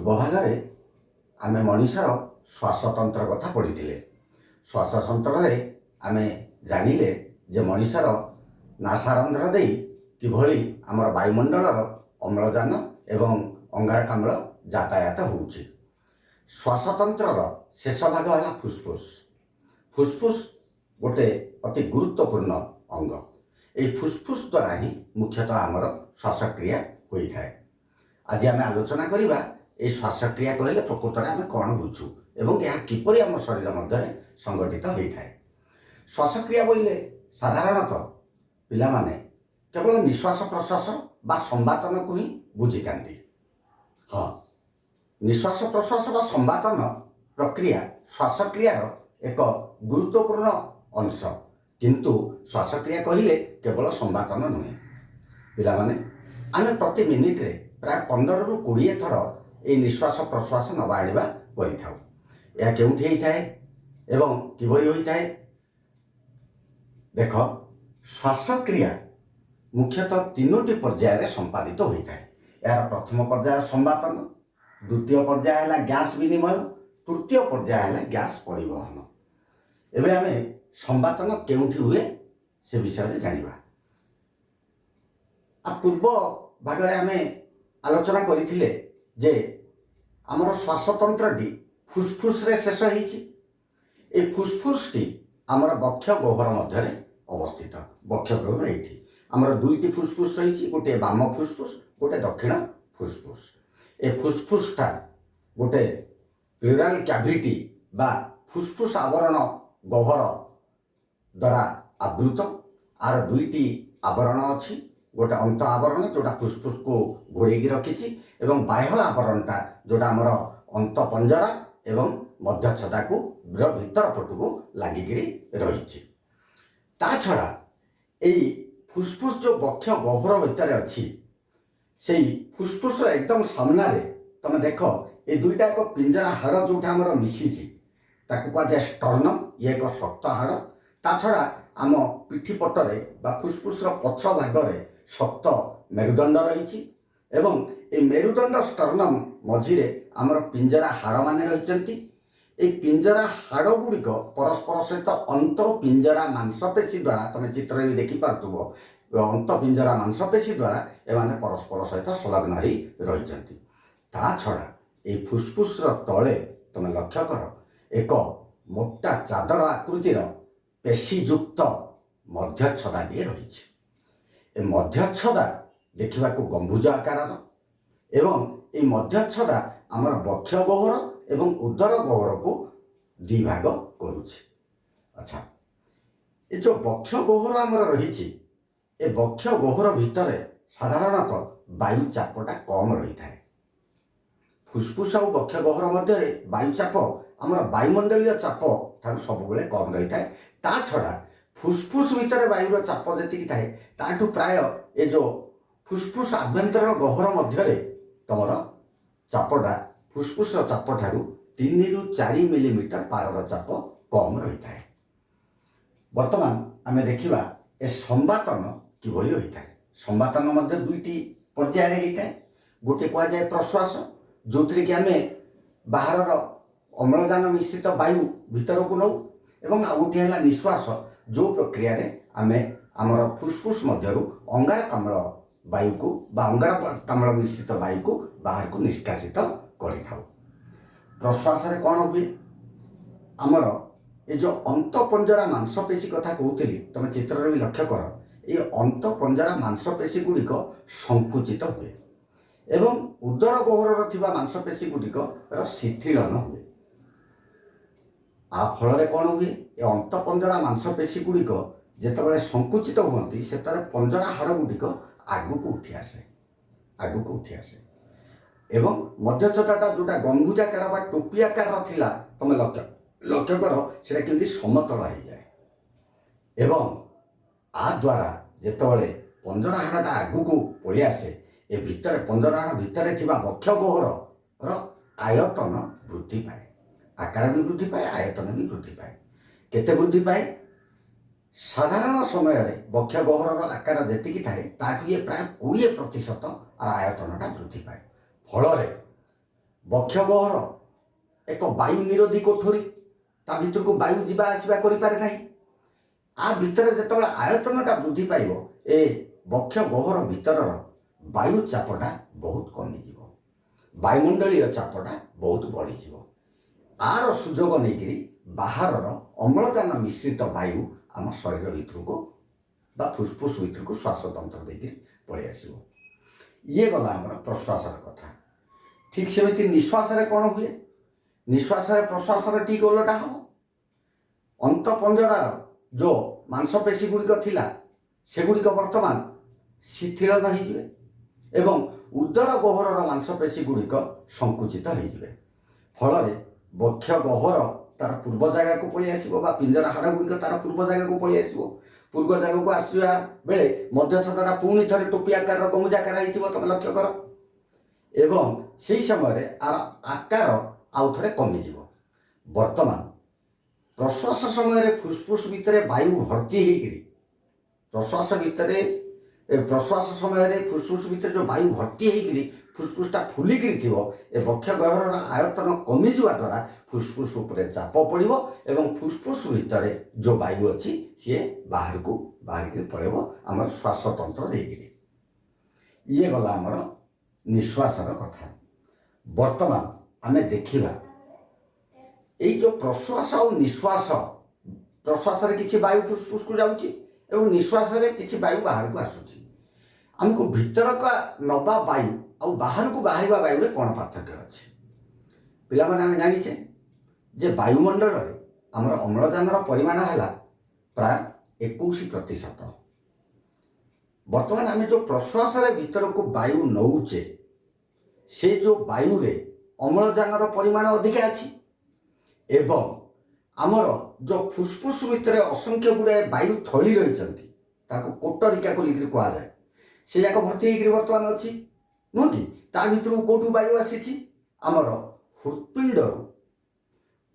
ପୂର୍ବଭାଗରେ ଆମେ ମଣିଷର ଶ୍ୱାସତନ୍ତ୍ର କଥା ପଢ଼ିଥିଲେ। ଶ୍ୱାସତନ୍ତ୍ରରେ ଆମେ ଜାଣିଲେ ଯେ ମଣିଷର ନାସାରନ୍ଧ୍ର ଦେଇ କିଭଳି ଆମର ବାୟୁମଣ୍ଡଳର ଅମ୍ଳଜାନ ଏବଂ ଅଙ୍ଗାରକାମ୍ଳ ଯାତାୟାତ ହେଉଛି। ଶ୍ୱାସତନ୍ତ୍ରର ଶେଷ ଭାଗ ହେଲା ଫୁସ୍ଫୁସ୍। ଫୁସ୍ଫୁସ୍ ଗୋଟେ ଅତି ଗୁରୁତ୍ୱପୂର୍ଣ୍ଣ ଅଙ୍ଗ। ଏହି ଫୁସ୍ଫୁସ୍ ଦ୍ୱାରା ହିଁ ମୁଖ୍ୟତଃ ଆମର ଶ୍ୱାସକ୍ରିୟା ହୋଇଥାଏ। ଆଜି ଆମେ ଆଲୋଚନା କରିବା ଏହି ଶ୍ୱାସକ୍ରିୟା କହିଲେ ପ୍ରକୃତରେ ଆମେ କ'ଣ ବୁଝୁ ଏବଂ ଏହା କିପରି ଆମ ଶରୀର ମଧ୍ୟରେ ସଂଗଠିତ ହୋଇଥାଏ। ଶ୍ୱାସକ୍ରିୟା ବୋଇଲେ ସାଧାରଣତଃ ପିଲାମାନେ କେବଳ ନିଶ୍ୱାସ ପ୍ରଶ୍ୱାସ ବା ସମ୍ବାତନକୁ ହିଁ ବୁଝିଥାନ୍ତି। ହଁ, ନିଶ୍ୱାସ ପ୍ରଶ୍ୱାସ ବା ସମ୍ବାତନ ପ୍ରକ୍ରିୟା ଶ୍ୱାସକ୍ରିୟାର ଏକ ଗୁରୁତ୍ୱପୂର୍ଣ୍ଣ ଅଂଶ, କିନ୍ତୁ ଶ୍ୱାସକ୍ରିୟା କହିଲେ କେବଳ ସମ୍ବାତନ ନୁହେଁ। ପିଲାମାନେ, ଆମେ ପ୍ରତି ମିନିଟରେ ପ୍ରାୟ 15ରୁ 20 ଥର ଏହି ନିଶ୍ୱାସ ପ୍ରଶ୍ୱାସ ନେବା ଆଣିବା କରିଥାଉ। ଏହା କେଉଁଠି ହୋଇଥାଏ ଏବଂ କିଭଳି ହୋଇଥାଏ? ଦେଖ, ଶ୍ୱାସକ୍ରିୟା ମୁଖ୍ୟତଃ 3ଟି ପର୍ଯ୍ୟାୟରେ ସମ୍ପାଦିତ ହୋଇଥାଏ। ଏହାର ପ୍ରଥମ ପର୍ଯ୍ୟାୟ ସମ୍ବାତନ, ଦ୍ୱିତୀୟ ପର୍ଯ୍ୟାୟ ହେଲା ଗ୍ୟାସ୍ ବିନିମୟ, ତୃତୀୟ ପର୍ଯ୍ୟାୟ ହେଲା ଗ୍ୟାସ୍ ପରିବହନ। ଏବେ ଆମେ ସମ୍ବାତନ କେଉଁଠି ହୁଏ ସେ ବିଷୟରେ ଜାଣିବା। ପୂର୍ବ ଭାଗରେ ଆମେ ଆଲୋଚନା କରିଥିଲେ ଯେ ଆମର ଶ୍ୱାସତନ୍ତ୍ରଟି ଫୁସ୍ଫୁସ୍ରେ ଶେଷ ହୋଇଛି। এই ଫୁସ୍ଫୁସ୍ଟି ଆମର ବକ୍ଷ ଗହ୍ୱର ମଧ୍ୟରେ ଅବସ୍ଥିତ। ବକ୍ଷ ଗହ୍ୱର ଏଇଠି ଆମର 2ଟି ଫୁସ୍ଫୁସ୍ ରହିଛି, ଗୋଟିଏ ବାମ ଫୁସ୍ଫୁସ୍, ଗୋଟିଏ ଦକ୍ଷିଣ ଫୁସ୍ଫୁସ୍। ଏ ଫୁସ୍ଫୁସ୍ଟା ଗୋଟେ ପ୍ଲୁରାଲ୍ କ୍ୟାଭିଟି ବା ଫୁସ୍ଫୁସ୍ ଆବରଣ ଗହ୍ୱର ଦ୍ୱାରା ଆବୃତ। ଆର 2ଟି ଆବରଣ ଅଛି, ଗୋଟେ ଅନ୍ତ ଆବରଣ ଯେଉଁଟା ଫୁସ୍ଫୁସ୍କୁ ଘୋଡ଼େଇକି ରଖିଛି ଏବଂ ବାହ୍ୟ ଆବରଣଟା ଯେଉଁଟା ଆମର ଅନ୍ତ ପଞ୍ଜରା ଏବଂ ମଧ୍ୟଚ୍ଛଦାକୁ ଭିତର ପଟକୁ ଲାଗିକିରି ରହିଛି। ତା ଛଡ଼ା ଏଇ ଫୁସ୍ଫୁସ୍ ଯେଉଁ ବକ୍ଷ ଗହ୍ୱର ଭିତରେ ଅଛି, ସେଇ ଫୁସ୍ଫୁସ୍ର ଏକଦମ ସାମ୍ନାରେ ତୁମେ ଦେଖ ଏ ଦୁଇଟା ଏକ ପିଞ୍ଜରା ହାଡ଼ ଯେଉଁଟା ଆମର ମିଶିଛି, ତାକୁ କୁହାଯାଏ ଷ୍ଟର୍ଣ୍ଣମ୍। ଇଏ ଏକ ଶକ୍ତ ହାଡ଼। ତା ଛଡ଼ା ଆମ ପିଠି ପଟରେ ବା ଫୁସ୍ଫୁସ୍ର ପଛ ଭାଗରେ ଶକ୍ତ ମେରୁଦଣ୍ଡ ରହିଛି ଏବଂ ଏ ମେରୁଦଣ୍ଡ ଷ୍ଟର୍ଣ୍ଣମ୍ ମଝିରେ ଆମର ପିଞ୍ଜରା ହାଡ଼ମାନେ ରହିଛନ୍ତି। এই ପିଞ୍ଜରା ହାଡ଼ ଗୁଡ଼ିକ ପରସ୍ପର ସହିତ ଅନ୍ତ ପିଞ୍ଜରା ମାଂସପେଶୀ ଦ୍ୱାରା, ତୁମେ ଚିତ୍ରରେ ବି ଦେଖିପାରୁଥିବ, ଅନ୍ତ ପିଞ୍ଜରା ମାଂସପେଶୀ ଦ୍ୱାରା ଏମାନେ ପରସ୍ପର ସହିତ ସଂଲଗ୍ନ ହୋଇ ରହିଛନ୍ତି। ତା ଛଡ଼ା এই ଫୁସ୍ଫୁସ୍ର ତଳେ ତୁମେ ଲକ୍ଷ୍ୟ କର ଏକ ମୋଟା ଚାଦର ଆକୃତିର ପେଶୀଯୁକ୍ତ ମଧ୍ୟଚ୍ଛଦାଟିଏ ରହିଛି। ଏ ମଧ୍ୟଚ୍ଛଦା ଦେଖିବାକୁ ଗମ୍ଭୁଜ ଆକାରର ଏବଂ এই ମଧ୍ୟଚ୍ଛଦା ଆମର ବକ୍ଷ ଗହ୍ୱର ଏବଂ ଉଦର ଗହ୍ୱରକୁ 2 ଭାଗ କରୁଛି। ଆଚ୍ଛା, ଏ ଯେଉଁ ବକ୍ଷ ଗହ୍ୱର ଆମର ରହିଛି, ଏ ବକ୍ଷ ଗହ୍ୱର ଭିତରେ ସାଧାରଣତଃ ବାୟୁ ଚାପଟା କମ୍ ରହିଥାଏ। ଫୁସ୍ଫୁସ୍ ଆଉ ବକ୍ଷ ଗହ୍ୱର ମଧ୍ୟରେ ବାୟୁ ଚାପ ଆମର ବାୟୁମଣ୍ଡଳୀୟ ଚାପ ଠାରୁ ସବୁବେଳେ କମ୍ ରହିଥାଏ। ତା ଛଡ଼ା ଫୁସ୍ଫୁସ୍ ଭିତରେ ବାୟୁର ଚାପ ଯେତିକି ଥାଏ, ତାଠୁ ପ୍ରାୟ ଏ ଯେଉଁ ଫୁସ୍ଫୁସ୍ ଆଭ୍ୟନ୍ତରୀଣ ଗହ୍ୱର ମଧ୍ୟରେ ତୁମର ଚାପଟା ଫୁସ୍ଫୁସ୍ର ଚାପ ଠାରୁ 3ରୁ 4 ମିଲିମିଟର ପାରଦ ଚାପ କମ୍ ରହିଥାଏ। ବର୍ତ୍ତମାନ ଆମେ ଦେଖିବା ଏ ସମ୍ବାତନ କିଭଳି ହୋଇଥାଏ। ସମ୍ବାତନ ମଧ୍ୟ 2ଟି ପର୍ଯ୍ୟାୟରେ ହୋଇଥାଏ। ଗୋଟିଏ କୁହାଯାଏ ପ୍ରଶ୍ୱାସ, ଯେଉଁଥିରେ କି ଆମେ ବାହାରର ଅମ୍ଳଜାନ ମିଶ୍ରିତ ବାୟୁ ଭିତରକୁ ନେଉ, ଏବଂ ଆଉ ଗୋଟିଏ ହେଲା ନିଶ୍ୱାସ, ଯେଉଁ ପ୍ରକ୍ରିୟାରେ ଆମେ ଆମର ଫୁସ୍ଫୁସ୍ ମଧ୍ୟରୁ ଅଙ୍ଗାରକାମ୍ଳ ବାୟୁକୁ ବା ଅଙ୍ଗାରକାମ୍ଳ ମିଶ୍ରିତ ବାୟୁକୁ ବାହାରକୁ ନିଷ୍କାସିତ କରିଥାଉ। ପ୍ରଶ୍ୱାସରେ କ'ଣ ହୁଏ? ଆମର ଏ ଯେଉଁ ଅନ୍ତଃପଞ୍ଜରା ମାଂସପେଶୀ କଥା କହୁଥିଲି, ତୁମେ ଚିତ୍ରରେ ବି ଲକ୍ଷ୍ୟ କର, এই ଅନ୍ତଃପଞ୍ଜରା ମାଂସପେଶୀ ଗୁଡ଼ିକ ସଂକୁଚିତ ହୁଏ ଏବଂ ଉଦର ଗହ୍ୱରରେ ଥିବା ମାଂସପେଶୀ ଗୁଡ଼ିକର ଶିଥିଳନ ହୁଏ। ଆ ଫଳରେ କ'ଣ ହୁଏ? ଏ ଅନ୍ତଃପଞ୍ଜରା ମାଂସପେଶୀ ଗୁଡ଼ିକ ଯେତେବେଳେ ସଂକୁଚିତ ହୁଅନ୍ତି, ସେତେବେଳେ ପଞ୍ଜରା ହାଡ଼ ଗୁଡ଼ିକ ଆଗକୁ ଉଠି ଆସେ ଏବଂ ମଧ୍ୟଚ୍ଛଦାଟା ଯେଉଁଟା ଗମ୍ଭୁଜାକାର ବା ଟୋପି ଆକାରର ଥିଲା, ତୁମେ ଲକ୍ଷ୍ୟ କର ସେଇଟା କେମିତି ସମତଳ ହୋଇଯାଏ ଏବଂ ଆ ଦ୍ୱାରା ଯେତେବେଳେ ପଞ୍ଜରା ହାଡ଼ଟା ଆଗକୁ ପଳେଇ ଆସେ, ଏ ଭିତରେ ପଞ୍ଜରା ହାଡ଼ ଭିତରେ ଥିବା ବକ୍ଷ ଗହ୍ୱରର ଆୟତନ ବୃଦ୍ଧି ପାଏ। ଆକାର ବି ବୃଦ୍ଧି ପାଏ, ଆୟତନ ବି ବୃଦ୍ଧି ପାଏ। କେତେ ବୃଦ୍ଧି ପାଏ? ସାଧାରଣ ସମୟରେ ବକ୍ଷ ଗହ୍ୱରର ଆକାର ଯେତିକି ଥାଏ, ତାଠୁ ଇଏ ପ୍ରାୟ 20% ଆୟତନଟା ବୃଦ୍ଧି ପାଏ। ଫଳରେ ବକ୍ଷ ଗହ୍ୱର ଏକ ବାୟୁ ନିରୋଧୀ କୋଠରୀ, ତା ଭିତରକୁ ବାୟୁ ଯିବା ଆସିବା କରିପାରେ ନାହିଁ। ଆ ଭିତରେ ଯେତେବେଳେ ଆୟତନଟା ବୃଦ୍ଧି ପାଇବ, ଏ ବକ୍ଷ ଗହ୍ୱର ଭିତରର ବାୟୁ ଚାପଟା ବହୁତ କମିଯିବ, ବାୟୁମଣ୍ଡଳୀୟ ଚାପଟା ବହୁତ ବଢ଼ିଯିବ। ଆର ସୁଯୋଗ ନେଇକରି ବାହାରର ଅମ୍ଳଜାନ ମିଶ୍ରିତ ବାୟୁ ଆମ ଶରୀର ଭିତରକୁ ବା ଫୁସଫୁସ ଭିତରକୁ ଶ୍ୱାସତନ୍ତ୍ର ଦେଇକରି ପଳେଇ ଆସିବ। ଇଏ ଗଲା ଆମର ପ୍ରଶ୍ୱାସର କଥା। ଠିକ୍ ସେମିତି ନିଶ୍ୱାସରେ କ'ଣ ହୁଏ? ନିଶ୍ୱାସରେ ପ୍ରଶ୍ୱାସରେ ଠିକ୍ ଓଲଟା ହେବ। ଅନ୍ତଃପଞ୍ଜରାର ଯେଉଁ ମାଂସପେଶୀ ଗୁଡ଼ିକ ଥିଲା ସେଗୁଡ଼ିକ ବର୍ତ୍ତମାନ ଶିଥିଳନ ହୋଇଯିବେ ଏବଂ ଉଦର ଗହ୍ୱରର ମାଂସପେଶୀ ଗୁଡ଼ିକ ସଙ୍କୁଚିତ ହୋଇଯିବେ। ଫଳରେ ବକ୍ଷ ଗହ୍ୱର ତାର ପୂର୍ବ ଜାଗାକୁ ପଳେଇ ଆସିବ ବା ପିଞ୍ଜରା ହାଡ଼ ଗୁଡ଼ିକ ତାର ପୂର୍ବ ଜାଗାକୁ ପଳେଇ ଆସିବ। ପୂର୍ବ ଜାଗାକୁ ଆସିବା ବେଳେ ମଧ୍ୟଚ୍ଛଦଟା ପୁଣି ଥରେ ଟୋପି ଆକାରର ଗମୁଜାକାର ହେଇଥିବ, ତୁମେ ଲକ୍ଷ୍ୟ କର। ଏବଂ ସେହି ସମୟରେ ଆର ଆକାର ଆଉ ଥରେ କମିଯିବ। ବର୍ତ୍ତମାନ ପ୍ରଶ୍ୱାସ ସମୟରେ ଫୁସଫୁସ ଭିତରେ ବାୟୁ ଭର୍ତ୍ତି ହେଇକରି ପ୍ରଶ୍ୱାସ ସମୟରେ ଫୁସଫୁସ ଭିତରେ ଯେଉଁ ବାୟୁ ଭର୍ତ୍ତି ହେଇକରି ଫୁସଫୁସଟା ଫୁଲିକିରି ଥିବ, ଏ ବକ୍ଷ ଗହ୍ୱରର ଆୟତନ କମିଯିବା ଦ୍ୱାରା ଫୁସଫୁସ ଉପରେ ଚାପ ପଡ଼ିବ ଏବଂ ଫୁସଫୁସ ଭିତରେ ଯେଉଁ ବାୟୁ ଅଛି ସିଏ ବାହାରିକିରି ପଳେଇବ ଆମର ଶ୍ୱାସତନ୍ତ୍ର ଦେଇକିରି। ଇଏ ଗଲା ଆମର ନିଶ୍ୱାସର କଥା। ବର୍ତ୍ତମାନ ଆମେ ଦେଖିବା ଏଇ ଯେଉଁ ପ୍ରଶ୍ୱାସ ଆଉ ନିଶ୍ୱାସ, ପ୍ରଶ୍ୱାସରେ କିଛି ବାୟୁ ଫୁସଫୁସକୁ ଯାଉଛି ଏବଂ ନିଶ୍ୱାସରେ କିଛି ବାୟୁ ବାହାରକୁ ଆସୁଛି। ଆମକୁ ଭିତରକୁ ନେବା ବାୟୁ ଆଉ ବାହାରକୁ ବାହାରିବା ବାୟୁରେ କ'ଣ ପାର୍ଥକ୍ୟ ଅଛି? ପିଲାମାନେ ଆମେ ଜାଣିଛେ ଯେ ବାୟୁମଣ୍ଡଳରେ ଆମର ଅମ୍ଳଜାନର ପରିମାଣ ହେଲା ପ୍ରାୟ 21%। ବର୍ତ୍ତମାନ ଆମେ ଯେଉଁ ପ୍ରଶ୍ୱାସରେ ଭିତରକୁ ବାୟୁ ନେଉଛେ ସେ ଯେଉଁ ବାୟୁରେ ଅମ୍ଳଜାନର ପରିମାଣ ଅଧିକା ଅଛି ଏବଂ ଆମର ଯେଉଁ ଫୁସଫୁସ ଭିତରେ ଅସଂଖ୍ୟ ଗୁଡ଼ାଏ ବାୟୁ ଥଳି ରହିଛନ୍ତି, ତାକୁ କୋଟରିକା ବୋଲିକରି କୁହାଯାଏ, ସେ ଯାକ ଭର୍ତ୍ତି ହେଇକରି ବର୍ତ୍ତମାନ ଅଛି, ନୁହଁ କି? ତା ଭିତରକୁ କେଉଁଠୁ ବାୟୁ ଆସିଛି? ଆମର ହୃତ୍ପିଣ୍ଡରୁ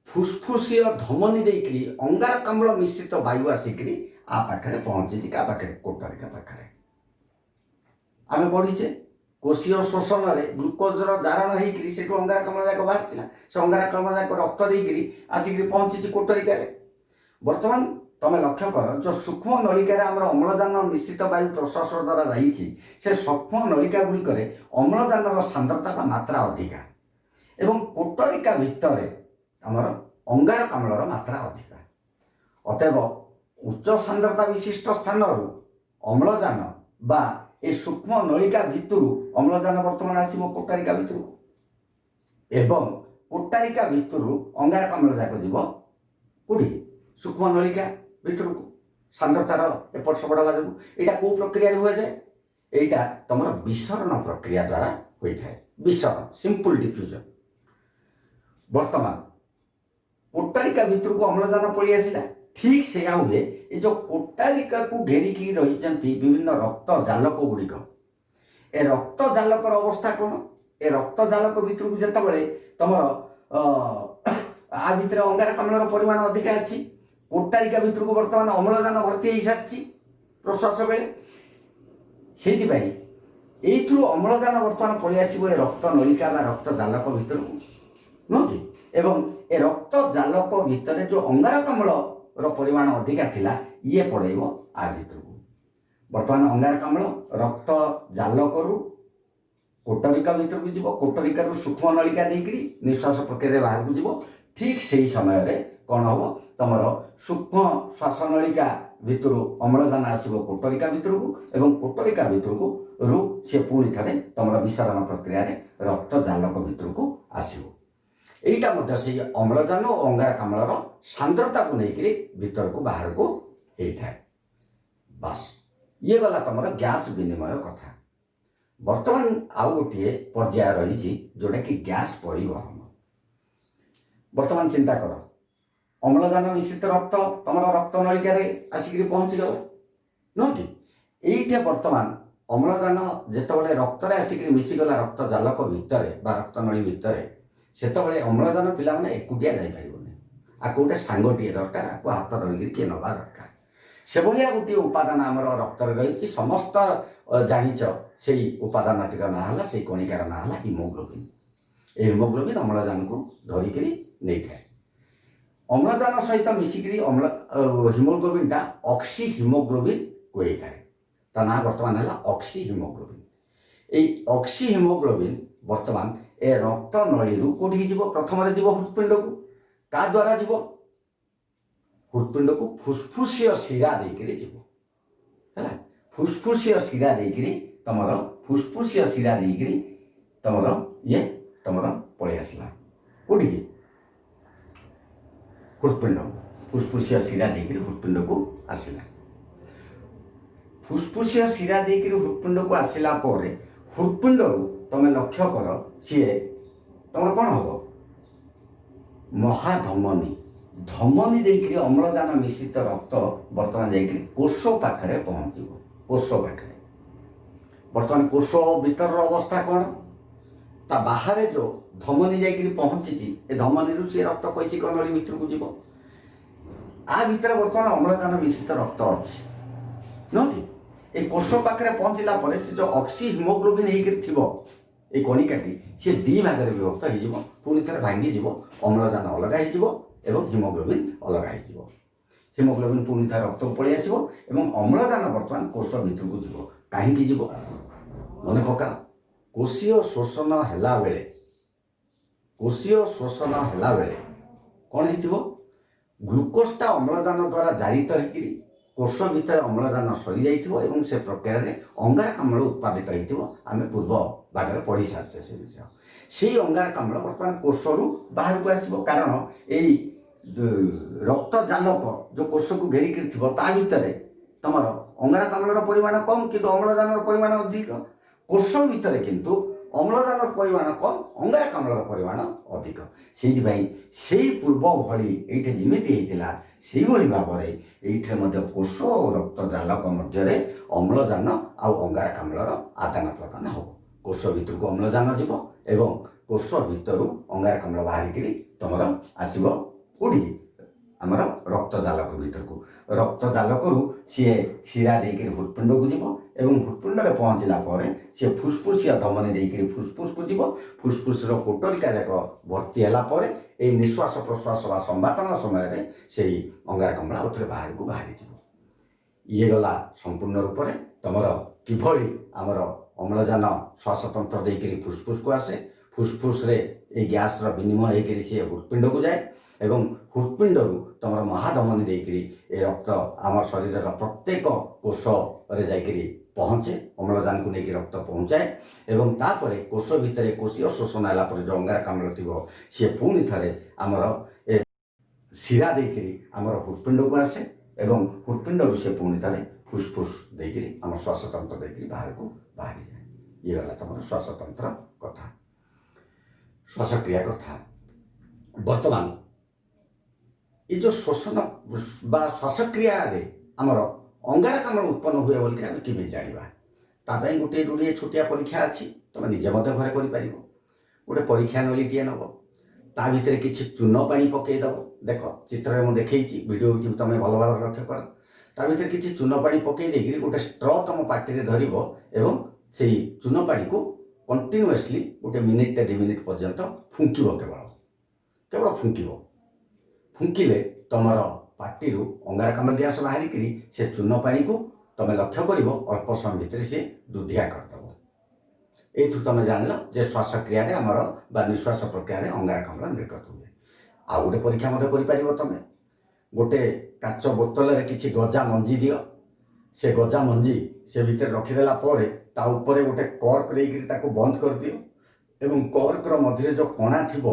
ଫୁସଫୁସିୟ ଧମନୀ ଦେଇକରି ଅଙ୍ଗାରକାମ୍ଳ ମିଶ୍ରିତ ବାୟୁ ଆସିକରି ଆ ପାଖରେ ପହଞ୍ଚିଛି। କାହା ପାଖରେ? କୋଟରିକା ପାଖରେ। ଆମେ ପଢ଼ିଛେ କୋଷୀୟ ଶୋଷଣରେ ଗ୍ଲୁକୋଜର ଜାରଣ ହେଇକରି ସେଠୁ ଅଙ୍ଗାରକାମ୍ଳ ଯାକ ବାହାରିଥିଲା। ସେ ଅଙ୍ଗାରକାମ୍ଳ ଯାକ ରକ୍ତ ଦେଇକରି ଆସିକରି ପହଞ୍ଚିଛି କୋଟରିକାରେ। ବର୍ତ୍ତମାନ ତମେ ଲକ୍ଷ୍ୟ କର, ଯେଉଁ ସୂକ୍ଷ୍ମ ନଳିକାରେ ଆମର ଅମ୍ଳଜାନ ମିଶ୍ରିତ ବାୟୁ ପ୍ରଶ୍ୱାସ ଦ୍ୱାରା ଯାଇଛି, ସେ ସୂକ୍ଷ୍ମ ନଳିକା ଗୁଡ଼ିକରେ ଅମ୍ଳଜାନର ସାନ୍ଦ୍ରତା ବା ମାତ୍ରା ଅଧିକା ଏବଂ କୋଟରିକା ଭିତରେ ଆମର ଅଙ୍ଗାରକାମ୍ଳର ମାତ୍ରା ଅଧିକା। ଅତଏବ ଉଚ୍ଚ ସାନ୍ଦ୍ରତା ବିଶିଷ୍ଟ ସ୍ଥାନରୁ ଅମ୍ଳଜାନ ବା ଏ ସୂକ୍ଷ୍ମ ନଳିକା ଭିତରୁ ଅମ୍ଳଜାନ ବର୍ତ୍ତମାନ ଆସିବ କୋଟାରିକା ଭିତରକୁ ଏବଂ କୋଟାରିକା ଭିତରୁ ଅଙ୍ଗାରକାମ୍ଳ ଯାକ ଯିବ କୋଉଠି? ସୂକ୍ଷ୍ମ ନଳିକା ଭିତରକୁ ସାନ୍ଦ୍ରତାର ଏପଟ ସେପଟ ହେବା ଯୋଗୁଁ। ଏଇଟା କେଉଁ ପ୍ରକ୍ରିୟାରେ ହୁଏଯାଏ? এইটা তোমার বিসরণ প্রক্রিয়া দ্বারা হয়ে থাকে। বিসরণ সিম্পল ডিফ্ୟୁଜନ୍। বর্তমান কোটারিকা ভিতরକୁ অম্লজান পড়ি আসিলা, ঠিক সেয়া হুଏ ଏ ଯେଉଁ କୋଟାରିକାକୁ ଘେରିକି ରହିଛନ୍ତି ବିଭିନ୍ନ ରକ୍ତ ଜାଲକ ଗୁଡ଼ିକ। ଏ ରକ୍ତ ଜାଲକର ଅବସ୍ଥା କ'ଣ? ଏ ରକ୍ତ ଜାଲକ ଭିତରକୁ ଯେତେବେଳେ ତମର ଆ ଭିତରେ ଅଙ୍ଗାରକାମ୍ଳର ପରିମାଣ ଅଧିକା ଅଛି, କୋଟାରିକା ଭିତରକୁ ବର୍ତ୍ତମାନ ଅମ୍ଳଜାନ ଭର୍ତ୍ତି ହେଇସାରିଛି ପ୍ରଶ୍ୱାସ ବେଳେ। ସେଇଥିପାଇଁ এইଥିରୁ ଅମ୍ଳଜାନ ବର୍ତ୍ତମାନ ପଳେଇ ଆସିବ ଏ ରକ୍ତ ନଳିକା ବା ରକ୍ତ ଜାଲକ ଭିତରକୁ, ନୁହଁ କି? ଏବଂ ଏ ରକ୍ତ ଜାଲକ ଭିତରେ ଯେଉଁ ଅଙ୍ଗାରକାମ୍ଳର ପରିମାଣ ଅଧିକା ଥିଲା, ଇଏ ପଳେଇବ ଆ ଭିତରକୁ। ବର୍ତ୍ତମାନ ଅଙ୍ଗାରକାମ୍ଳ ରକ୍ତ ଜାଲକରୁ କୋଟରିକା ଭିତରକୁ ଯିବ, କୋଟରିକାରୁ ସୂକ୍ଷ୍ମ ନଳିକା ଦେଇକରି ନିଶ୍ୱାସ ପ୍ରକ୍ରିୟାରେ ବାହାରକୁ ଯିବ। ଠିକ୍ ସେହି ସମୟରେ କ'ଣ ହେବ? ତମର ସୂକ୍ଷ୍ମ ଶ୍ୱାସନଳିକା ଭିତରୁ ଅମ୍ଳଜାନ ଆସିବ କୋଟରିକା ଭିତରକୁ ଏବଂ କୋଟରିକା ଭିତରକୁ ସେ ପୁଣି ଥରେ ତମର ବିସରଣ ପ୍ରକ୍ରିୟାରେ ରକ୍ତ ଜାଲକ ଭିତରକୁ ଆସିବ। এইটা ମଧ୍ୟ ସେଇ ଅମ୍ଳଜାନ ଓ ଅଙ୍ଗାରକାମ୍ଳର ସାନ୍ଦ୍ରତାକୁ ନେଇକରି ଭିତରକୁ ବାହାରକୁ ହେଇଥାଏ। ବାସ୍, ଇଏ ଗଲା ତମର ଗ୍ୟାସ୍ ବିନିମୟ କଥା। ବର୍ତ୍ତମାନ ଆଉ ଗୋଟିଏ ପର୍ଯ୍ୟାୟ ରହିଛି ଯେଉଁଟାକି ଗ୍ୟାସ୍ ପରିବହନ। ବର୍ତ୍ତମାନ ଚିନ୍ତା କର, ଅମ୍ଳଜାନ ମିଶ୍ରିତ ରକ୍ତ ତମର ରକ୍ତ ନଳିକାରେ ଆସିକରି ପହଞ୍ଚିଗଲା, ନୁହଁ କି? এইଠି ବର୍ତ୍ତମାନ ଅମ୍ଳଜାନ ଯେତେବେଳେ ରକ୍ତରେ ଆସିକରି ମିଶିଗଲା ରକ୍ତ ଜାଲକ ଭିତରେ ବା ରକ୍ତ ନଳୀ ଭିତରେ, ସେତେବେଳେ ଅମ୍ଳଜାନ ପିଲାମାନେ ଏକୁଟିଆ ଯାଇପାରିବନି। ଆକୁ ଗୋଟେ ସାଙ୍ଗଟିଏ ଦରକାର, ଆକୁ ହାତ ଧରିକିରି କିଏ ନେବା ଦରକାର। ସେଭଳିଆ ଗୋଟିଏ ଉପାଦାନ ଆମର ରକ୍ତରେ ରହିଛି। ସମସ୍ତ ଜାଣିଛ ସେଇ ଉପାଦାନଟିର ନାଁ ହେଲା, ସେଇ କଣିକାର ନାଁ ହେଲା ହିମୋଗ୍ଲୋବିନ୍। ଏ ହିମୋଗ୍ଲୋବିନ୍ ଅମ୍ଳଜାନକୁ ଧରିକିରି ନେଇଥାଏ। ଅମ୍ଳଜାନ ସହିତ ମିଶିକିରି ହିମୋଗ୍ଲୋବିନ୍ଟା ଅକ୍ସି ହିମୋଗ୍ଲୋବିନ୍ କୁହାଯାଇଥାଏ। ତା ନାଁ ବର୍ତ୍ତମାନ ହେଲା ଅକ୍ସି ହିମୋଗ୍ଲୋବିନ୍। এই ଅକ୍ସି ହିମୋଗ୍ଲୋବିନ୍ ବର୍ତ୍ତମାନ ଏ ରକ୍ତ ନଳୀରୁ କୋଉଠିକି ଯିବ? ପ୍ରଥମରେ ଯିବ ହୃତ୍ପିଣ୍ଡକୁ। କା ଦ୍ୱାରା ଯିବ? ହୃତ୍ପିଣ୍ଡକୁ ଫୁସ୍ଫୁସୀୟ ଶିରା ଦେଇକିରି ଯିବ। ହେଲା, ଫୁସ୍ଫୁସୀୟ ଶିରା ଦେଇକିରି ତମର ତମର ପଳେଇ ଆସିଲା କୋଉଠିକି? ହୃତ୍ପିଣ୍ଡକୁ। ଫୁସ୍ଫୁସୀୟ ଶିରା ଦେଇକିରି ହୃତ୍ପିଣ୍ଡକୁ ଆସିଲା। ଫୁସ୍ଫୁସୀୟ ଶିରା ଦେଇକିରି ହୃତ୍ପିଣ୍ଡକୁ ଆସିଲା ପରେ ହୃତ୍ପିଣ୍ଡରୁ ତମେ ଲକ୍ଷ୍ୟ କର ସିଏ ତମର କ'ଣ ହବ? ମହାଧମନୀ, ଧମନୀ ଦେଇକିରି ଅମ୍ଳଜାନ ମିଶ୍ରିତ ରକ୍ତ ବର୍ତ୍ତମାନ ଯାଇକିରି କୋଷ ପାଖରେ ପହଞ୍ଚିବ। କୋଷ ପାଖରେ ବର୍ତ୍ତମାନ କୋଷ ଭିତରର ଅବସ୍ଥା କ'ଣ? ତା ବାହାରେ ଯେଉଁ ଧମନୀ ଯାଇକିରି ପହଞ୍ଚିଛି, ଏ ଧମନୀରୁ ସିଏ ରକ୍ତ କୈଶିକ ନଳୀ ଭିତରକୁ ଯିବ। ଆ ଭିତରେ ବର୍ତ୍ତମାନ ଅମ୍ଳଜାନ ମିଶ୍ରିତ ରକ୍ତ ଅଛି, ନୁହଁ କି? ଏ କୋଷ ପାଖରେ ପହଞ୍ଚିଲା ପରେ ସେ ଯେଉଁ ଅକ୍ସି ହିମୋଗ୍ଲୋବିନ୍ ହେଇକିରି ଥିବ এই কণিকাটি সে দুই ভাগରେ ବିଭକ୍ତ ହେଇଯିବ, ପୁଣି ଥରେ ଭାଙ୍ଗିଯିବ, ଅମ୍ଳଜାନ ଅଲଗା ହେଇଯିବ ଏବଂ ହିମୋଗ୍ଲୋବିନ୍ ଅଲଗା ହେଇଯିବ। ହିମୋଗ୍ଲୋବିନ୍ ପୁଣି ଥରେ ରକ୍ତକୁ ପଳେଇ ଆସିବ ଏବଂ ଅମ୍ଳଜାନ ବର୍ତ୍ତମାନ କୋଷ ଭିତରକୁ ଯିବ। କାହିଁକି ଯିବ? ମନେ ପକାଅ, କୋଷୀୟ ଶୋଷଣ ହେଲାବେଳେ କ'ଣ ହେଇଥିବ? ଗ୍ଲୁକୋଜଟା ଅମ୍ଳଜାନ ଦ୍ୱାରା ଜାରିତ ହେଇକିରି କୋଷ ଭିତରେ ଅମ୍ଳଜାନ ସରିଯାଇଥିବ ଏବଂ ସେ ପ୍ରକ୍ରିୟାରେ ଅଙ୍ଗାରକାମ୍ଳ ଉତ୍ପାଦିତ ହେଇଥିବ। ଆମେ ପୂର୍ବ ଭାଗରେ ପଢ଼ି ସାରିଛେ ସେ ବିଷୟ। ସେଇ ଅଙ୍ଗାରକାମ୍ଳ ବର୍ତ୍ତମାନ କୋଷରୁ ବାହାରକୁ ଆସିବ, କାରଣ ଏଇ ରକ୍ତ ଜାଲକ ଯେଉଁ କୋଷକୁ ଘେରିକିରି ଥିବ ତା ଭିତରେ ତମର ଅଙ୍ଗାରକାମ୍ଳର ପରିମାଣ କମ୍ କିନ୍ତୁ ଅମ୍ଳଜାନର ପରିମାଣ ଅଧିକ। କୋଷ ଭିତରେ କିନ୍ତୁ ଅମ୍ଳଜାନର ପରିମାଣ କମ୍, ଅଙ୍ଗାରକାମ୍ଳର ପରିମାଣ ଅଧିକ। ସେଇଥିପାଇଁ ସେଇ ପୂର୍ବ ଭଳି ଏଇଠି ଯେମିତି ହେଇଥିଲା ସେଇଭଳି ଭାବରେ ଏଇଠାରେ ମଧ୍ୟ କୋଷ ଓ ରକ୍ତ ଜାଲକ ମଧ୍ୟରେ ଅମ୍ଳଜାନ ଆଉ ଅଙ୍ଗାରକାମ୍ଳର ଆଦାନ ପ୍ରଦାନ ହେବ। କୋଷ ଭିତରକୁ ଅମ୍ଳଜାନ ଯିବ ଏବଂ କୋଷ ଭିତରୁ ଅଙ୍ଗାରକାମ୍ଳ ବାହାରିକିରି ତମର ଆସିବ କୋଉଠିକି? ଆମର ରକ୍ତ ଜାଲକ ଭିତରକୁ। ରକ୍ତ ଜାଲକରୁ ସିଏ ଶିରା ଦେଇକିରି ହୃତ୍ପିଣ୍ଡକୁ ଯିବ ଏବଂ ହୃତ୍ପିଣ୍ଡରେ ପହଞ୍ଚିଲା ପରେ ସିଏ ଫୁସ୍ଫୁସିଆ ଧମନୀ ଦେଇକିରି ଫୁସ୍ଫୁସ୍କୁ ଯିବ। ଫୁସ୍ଫୁସ୍ର କୋଟରିକା ଯାକ ଭର୍ତ୍ତି ହେଲା ପରେ ଏଇ ନିଶ୍ୱାସ ପ୍ରଶ୍ୱାସ ବା ସମ୍ବାତନ ସମୟରେ ସେଇ ଅଙ୍ଗାରକାମ୍ଳ ଆଉ ଥରେ ବାହାରକୁ ବାହାରିଯିବ। ଇଏ ଗଲା ସମ୍ପୂର୍ଣ୍ଣ ରୂପରେ ତମର କିଭଳି ଆମର ଅମ୍ଳଜାନ ଶ୍ୱାସତନ୍ତ୍ର ଦେଇକିରି ଫୁସ୍ଫୁସ୍କୁ ଆସେ, ଫୁସ୍ଫୁସ୍ରେ ଏଇ ଗ୍ୟାସ୍ର ବିନିମୟ ହେଇକିରି ସିଏ ହୃତ୍ପିଣ୍ଡକୁ ଯାଏ ଏବଂ ହୃତ୍ପିଣ୍ଡରୁ ତମର ମହାଧମନୀ ଦେଇକିରି ଏ ରକ୍ତ ଆମର ଶରୀରର ପ୍ରତ୍ୟେକ କୋଷରେ ଯାଇକିରି ପହଞ୍ଚେ, ଅମ୍ଳଜାନକୁ ନେଇକି ରକ୍ତ ପହଞ୍ଚାଏ ଏବଂ ତାପରେ କୋଷ ଭିତରେ କୋଷୀୟ ଶୋଷଣ ହେଲା ପରେ ଯେଉଁ ଅଙ୍ଗାରକାମ୍ଳ ଥିବ ସିଏ ପୁଣି ଥରେ ଆମର ଏ ଶିରା ଦେଇକିରି ଆମର ହୃତ୍ପିଣ୍ଡକୁ ଆସେ ଏବଂ ହୃତ୍ପିଣ୍ଡରୁ ସେ ପୁଣି ଥରେ ଫୁସ୍ଫୁସ୍ ଦେଇକିରି ଆମ ଶ୍ୱାସତନ୍ତ୍ର ଦେଇକିରି ବାହାରକୁ ବାହାରିଯାଏ। ଇଏ ଗଲା ତମର ଶ୍ୱାସତନ୍ତ୍ର କଥା, ଶ୍ୱାସକ୍ରିୟା କଥା। ବର୍ତ୍ତମାନ ଏ ଯେଉଁ ଶୋଷଣ ବା ଶ୍ୱାସକ୍ରିୟାରେ ଆମର ଅଙ୍ଗାରକାମ୍ଳ ଉତ୍ପନ୍ନ ହୁଏ ବୋଲିକି ଆମେ କେମିତି ଜାଣିବା? ତା ପାଇଁ ଗୋଟିଏ ଗୁଡ଼ିଏ ଛୋଟିଆ ପରୀକ୍ଷା ଅଛି, ତୁମେ ନିଜେ ମଧ୍ୟ ଘରେ କରିପାରିବ। ଗୋଟେ ପରୀକ୍ଷା ନଳୀଟିଏ ନେବ, ତା ଭିତରେ କିଛି ଚୂନ ପାଣି ପକାଇଦେବ। ଦେଖ ଚିତ୍ରରେ ମୁଁ ଦେଖେଇଛି, ଭିଡ଼ିଓଟି ତୁମେ ଭଲ ଭାବରେ ଲକ୍ଷ୍ୟ କର। ତା ଭିତରେ କିଛି ଚୂନ ପାଣି ପକାଇ ଦେଇକିରି ଗୋଟେ ଷ୍ଟ୍ର ତୁମ ପାଟିରେ ଧରିବ ଏବଂ ସେଇ ଚୂନ ପାଣିକୁ କଣ୍ଟିନ୍ୟୁଅସଲି ଗୋଟେ ମିନିଟ୍ଟେ 2 ମିନିଟ୍ ପର୍ଯ୍ୟନ୍ତ ଫୁଙ୍କିବ। କେବଳ ଫୁଙ୍କିବ। ଫୁଙ୍କିଲେ ତମର ପାଟିରୁ ଅଙ୍ଗାରକାମ୍ଳ ଗ୍ୟାସ୍ ବାହାରିକିରି ସେ ଚୂନ ପାଣିକୁ ତମେ ଲକ୍ଷ୍ୟ କରିବ ଅଳ୍ପ ସମୟ ଭିତରେ ସେ ଦୁଧିଆ କରିଦେବ। ଏଇଠୁ ତମେ ଜାଣିଲ ଯେ ଶ୍ୱାସକ୍ରିୟାରେ ଆମର ବା ନିଶ୍ୱାସ ପ୍ରକ୍ରିୟାରେ ଅଙ୍ଗାରକାମ୍ଳ ନିର୍ଗତ ହୁଏ। ଆଉ ଗୋଟେ ପରୀକ୍ଷା ମଧ୍ୟ କରିପାରିବ ତମେ। ଗୋଟେ କାଚ ବୋତଲରେ କିଛି ଗଜା ମଞ୍ଜି ଦିଅ, ସେ ଗଜା ମଞ୍ଜି ସେ ଭିତରେ ରଖିଦେଲା ପରେ ତା ଉପରେ ଗୋଟେ କର୍କ ଦେଇକିରି ତାକୁ ବନ୍ଦ କରିଦିଅ ଏବଂ କର୍କର ମଝିରେ ଯେଉଁ କଣା ଥିବ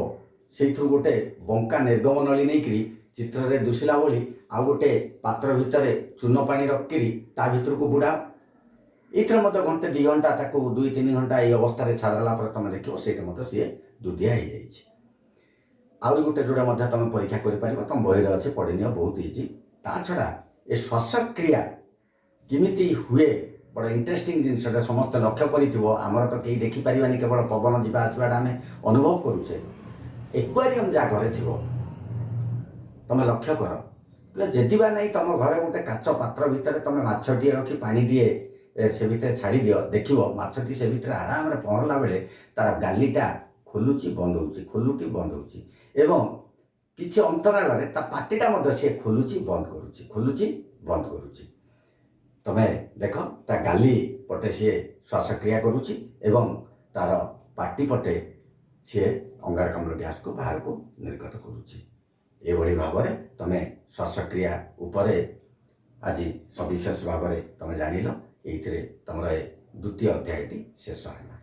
ସେଇଥିରୁ ଗୋଟେ ବଙ୍କା ନିର୍ଗମ ନଳୀ ନେଇକିରି ଚିତ୍ରରେ ଦୁଶିଲା ଭଳି ଆଉ ଗୋଟେ ପାତ୍ର ଭିତରେ ଚୂନ ପାଣି ରଖିକିରି ତା ଭିତରକୁ ବୁଡ଼ାଅ। ଏଇଥିରେ ମଧ୍ୟ ଘଣ୍ଟେ 2 ଘଣ୍ଟା ତାକୁ 2-3 ଘଣ୍ଟା ଏଇ ଅବସ୍ଥାରେ ଛାଡ଼ିଦେଲା ପରେ ତମେ ଦେଖିବ ସେଇଟା ମଧ୍ୟ ସିଏ ଦୁଧିଆ ହେଇଯାଇଛି। ଆହୁରି ଗୋଟେ ଯୋଉଟା ମଧ୍ୟ ତମେ ପରୀକ୍ଷା କରିପାରିବ, ତମ ବହିରେ ଅଛି, ପଢ଼ିନିଅ, ବହୁତ ଇଜି। ତା ଛଡ଼ା ଏ ଶ୍ୱାସକ୍ରିୟା କେମିତି ହୁଏ ବଡ଼ ଇଣ୍ଟରେଷ୍ଟିଂ ଜିନିଷଟା, ସମସ୍ତେ ଲକ୍ଷ୍ୟ କରିଥିବ। ଆମର ତ କେହି ଦେଖିପାରିବାନି, କେବଳ ପବନ ଯିବା ଆସିବାଟା ଆମେ ଅନୁଭବ କରୁଛେ। ଏକ୍ୱାରିୟମ୍ ଯାହା ଘରେ ଥିବ ତମେ ଲକ୍ଷ୍ୟ କର, ଯଦି ବା ନାହିଁ ତମ ଘରେ ଗୋଟେ କାଚ ପାତ୍ର ଭିତରେ ତମେ ମାଛଟିଏ ରଖି ପାଣିଟିଏ ସେ ଭିତରେ ଛାଡ଼ିଦିଅ, ଦେଖିବ ମାଛଟି ସେ ଭିତରେ ଆରାମରେ ପହଁରିଲା ବେଳେ ତାର ଗାଲିଟା ଖୋଲୁଛି ବନ୍ଦ ହେଉଛି, ଖୋଲୁଛି ବନ୍ଦ ହେଉଛି ଏବଂ କିଛି ଅନ୍ତରାଳରେ ତା ପାଟିଟା ମଧ୍ୟ ସିଏ ଖୋଲୁଛି ବନ୍ଦ କରୁଛି, ଖୋଲୁଛି ବନ୍ଦ କରୁଛି। ତମେ ଦେଖ ତା ଗାଲି ପଟେ ସିଏ ଶ୍ୱାସକ୍ରିୟା କରୁଛି ଏବଂ ତାର ପାଟି ପଟେ ସିଏ ଅଙ୍ଗାରକାମ୍ଳ ଗ୍ୟାସକୁ ବାହାରକୁ ନିର୍ଗତ କରୁଛି। ଏଭଳି ଭାବରେ ତମେ ଶ୍ୱାସକ୍ରିୟା ଉପରେ ଆଜି ସବିଶେଷ ଭାବରେ ତମେ ଜାଣିଲ। ଏଇଥିରେ ତମର ଏ ଦ୍ୱିତୀୟ ଅଧ୍ୟାୟଟି ଶେଷ ହେଲା।